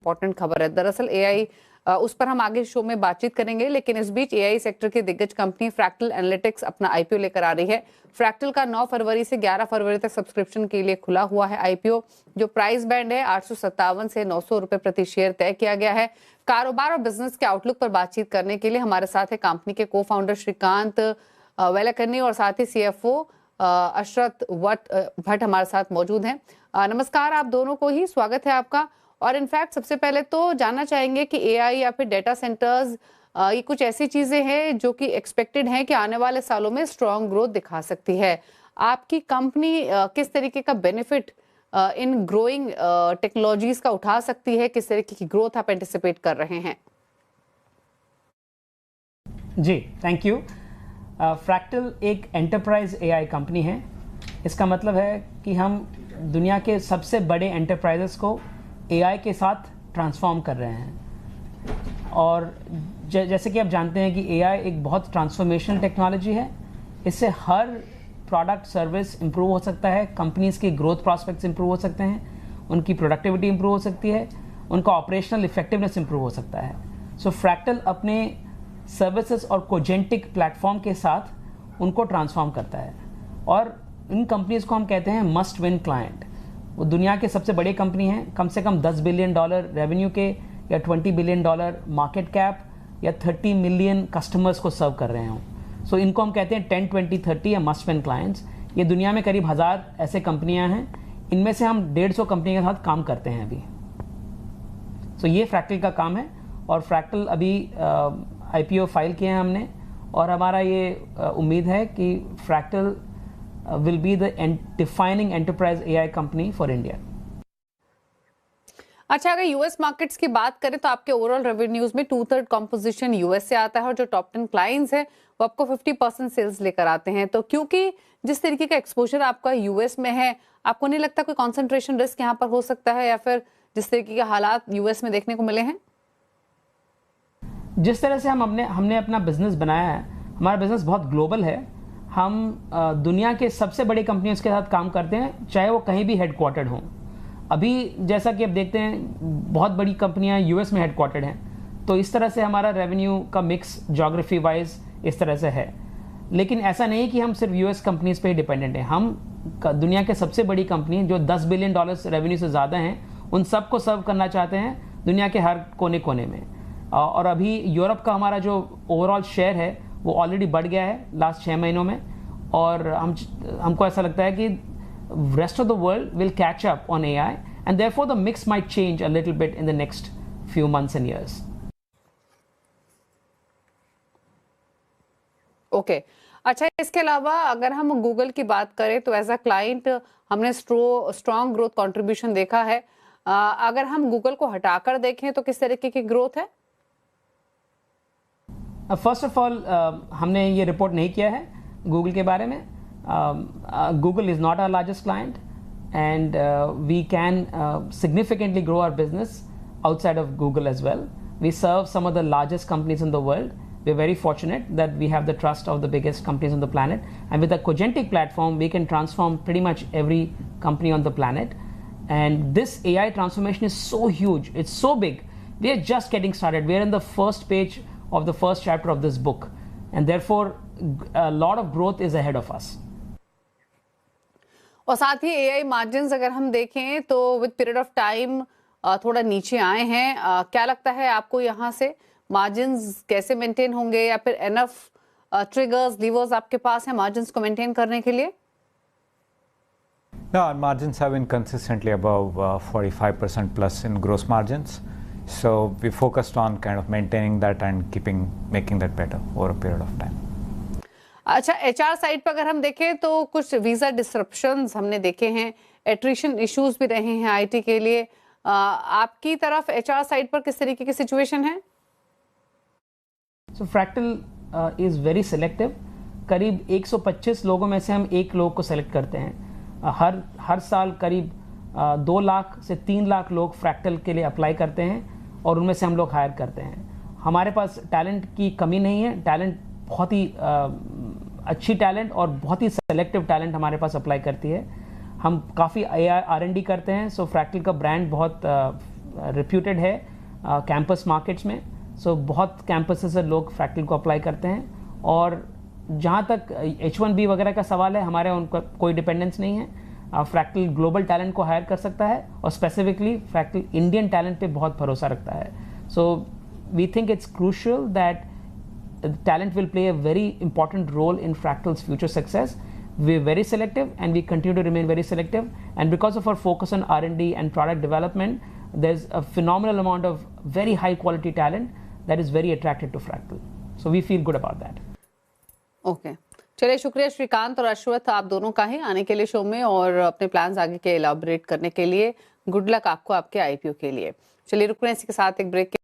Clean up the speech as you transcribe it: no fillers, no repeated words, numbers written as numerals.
Important खबर है। दरअसल एआई उस पर हम आगे शो में बातचीत करेंगे, लेकिन इस बीच एआई सेक्टर की दिग्गज कंपनी फ्रैक्टल एनालिटिक्स अपना आईपीओ लेकर आ रही है। फ्रैक्टल का 9 फरवरी से 11 फरवरी तक सब्सक्रिप्शन के लिए खुला हुआ है आईपीओ। जो प्राइस बैंड है 857 से 900 रुपए प्रति शेयर तय किया गया है। कारोबार और बिजनेस के आउटलुक पर बातचीत करने के लिए हमारे साथ है कंपनी के को फाउंडर श्रीकांत वेलाकर्नी और साथ ही सीएफओ अशरत भट्ट हमारे साथ मौजूद हैं। नमस्कार आप दोनों को ही, स्वागत है आपका। और इनफैक्ट सबसे पहले तो जानना चाहेंगे कि एआई या फिर डेटा सेंटर्स ये कुछ ऐसी चीजें हैं जो कि एक्सपेक्टेड हैं कि आने वाले सालों में स्ट्रॉन्ग ग्रोथ दिखा सकती है। आपकी कंपनी किस तरीके का बेनिफिट इन ग्रोइंग टेक्नोलॉजीज का उठा सकती है, किस तरीके की ग्रोथ आप एंटिसिपेट कर रहे हैं? जी थैंक यू। फ्रैक्टल एक एंटरप्राइज एआई कंपनी है। इसका मतलब है कि हम दुनिया के सबसे बड़े एंटरप्राइजेस को एआई के साथ ट्रांसफॉर्म कर रहे हैं। और जैसे कि आप जानते हैं कि एआई एक बहुत ट्रांसफॉर्मेशनल टेक्नोलॉजी है। इससे हर प्रोडक्ट सर्विस इंप्रूव हो सकता है, कंपनीज़ के ग्रोथ प्रॉस्पेक्ट्स इंप्रूव हो सकते हैं, उनकी प्रोडक्टिविटी इंप्रूव हो सकती है, उनका ऑपरेशनल इफेक्टिवनेस इंप्रूव हो सकता है। सो फ्रैक्टल अपने सर्विसेज और कोजेंटिक प्लेटफॉर्म के साथ उनको ट्रांसफॉर्म करता है। और इन कंपनीज़ को हम कहते हैं मस्ट विन क्लाइंट। वो दुनिया के सबसे बड़े कंपनी हैं, कम से कम $10 बिलियन रेवेन्यू के, या $20 बिलियन मार्केट कैप, या 30 मिलियन कस्टमर्स को सर्व कर रहे हों। सो इनको हम कहते हैं 10, 20, 30 या मस्ट विन क्लाइंट्स। ये दुनिया में करीब 1000 ऐसे कंपनियां हैं। इनमें से हम 150 कंपनी के साथ काम करते हैं अभी। सो ये फ्रैक्टल का काम है। और फ्रैक्टल अभी आईपीओ फाइल किए हैं हमने, और हमारा ये उम्मीद है कि fractal will be the defining enterprise AI company for India. अच्छा, अगर यूएस मार्केट्स की बात करें तो आपके ओवरऑल रेवेन्यूज में 2/3 कंपोजिशन यूएस से आता है, और जो टॉप 10 क्लाइंट्स हैं वो आपको 50% सेल्स लेकर आते हैं। तो क्योंकि जिस तरीके का एक्सपोजर आपका यूएस में है, आपको नहीं लगता कोई कॉन्सेंट्रेशन रिस्क यहाँ पर हो सकता है, या फिर जिस तरीके के हालात यूएस में देखने को मिले हैं? जिस तरह से हमने अपना बिजनेस बनाया है, हमारा बिजनेस बहुत ग्लोबल है। हम दुनिया के सबसे बड़ी कंपनियों के साथ काम करते हैं, चाहे वो कहीं भी हेडक्वार्टर्ड हों। अभी जैसा कि आप देखते हैं बहुत बड़ी कंपनियां यूएस में हेडक्वार्टर्ड हैं, तो इस तरह से हमारा रेवेन्यू का मिक्स ज्योग्राफी वाइज इस तरह से है। लेकिन ऐसा नहीं कि हम सिर्फ यूएस कंपनीज पे ही डिपेंडेंट हैं। हम दुनिया के सबसे बड़ी कंपनी जो $10 बिलियन रेवेन्यू से ज़्यादा हैं, उन सबको सर्व करना चाहते हैं दुनिया के हर कोने कोने में। और अभी यूरोप का हमारा जो ओवरऑल शेयर है वो ऑलरेडी बढ़ गया है लास्ट 6 महीनों में। और हमको ऐसा लगता है कि rest of the world will catch up on AI, and therefore the mix might change a little bit in the next few months and years. Okay, अच्छा, इसके अलावा अगर हम गूगल की बात करें तो एज अ क्लाइंट हमने स्ट्रॉन्ग ग्रोथ कंट्रीब्यूशन देखा है। अगर हम गूगल को हटाकर देखें तो किस तरीके की ग्रोथ है? फर्स्ट ऑफ ऑल हमने ये रिपोर्ट नहीं किया है गूगल के बारे में। Google is not our largest client, and we can significantly grow our business outside of Google as well. We serve some of the largest companies in the world. We're very fortunate that we have the trust of the biggest companies on the planet, and with the Cogentic platform we can transform pretty much every company on the planet. And this AI transformation is so huge, it's so big. We are just getting started. We are in the first page of the first chapter of this book, and therefore a lot of growth is ahead of us. और साथ ही AI margins अगर हम देखें तो with period of time थोड़ा नीचे आए हैं। क्या लगता है आपको यहाँ से मार्जिन्स कैसे मेंटेन होंगे, या फिर एनफ ट्रिगर्स लीवर्स आपके पास हैं मार्जिन्स को मेंटेन करने के लिए? No, our margins have been consistently above 45% plus in gross margins. So we focused on kind of maintaining that and making that better over a period of time. अच्छा, HR side पर अगर हम देखें तो कुछ वीजा डिसरप्शंस हमने देखे हैं, एट्रिशन इश्यूज भी रहे हैं आईटी के लिए। आपकी तरफ एचआर साइड पर किस तरीके की सिचुएशन है? सो फ्रैक्टल इज वेरी सिलेक्टिव। करीब 125 लोगों में से हम एक लोग को सेलेक्ट करते हैं। हर साल करीब 2 लाख से 3 लाख लोग फ्रैक्टल के लिए अप्लाई करते हैं, और उनमें से हम लोग हायर करते हैं। हमारे पास टैलेंट की कमी नहीं है। टैलेंट बहुत ही अच्छी टैलेंट और बहुत ही सेलेक्टिव टैलेंट हमारे पास अप्लाई करती है। हम काफ़ी आर एंड डी करते हैं। सो फ्रैक्टल का ब्रांड बहुत रिप्यूटेड है कैंपस मार्केट्स में। सो बहुत कैंपसेस से लोग फ्रैक्टल को अप्लाई करते हैं। और जहाँ तक H1B वगैरह का सवाल है, हमारे उनका कोई डिपेंडेंस नहीं है। फ्रैक्टल ग्लोबल टैलेंट को हायर कर सकता है और स्पेसिफिकली फ्रैक्टल इंडियन टैलेंट पे बहुत भरोसा रखता है। So we think it's crucial that talent will play a very important role in Fractal's future success. We're very selective and we continue to remain very selective, and because of our focus on R&D and product development, there's a phenomenal amount of very high quality talent that is very attracted to Fractal. So we feel good about that. Okay चलिए, शुक्रिया श्रीकांत और अश्वथ आप दोनों का ही आने के लिए show में और अपने प्लान्स आगे के एलाबोरेट करने के लिए। गुड लक आपको आपके आईपीओ के लिए। चलिए रुक रहे हैं इसी के साथ एक ब्रेक।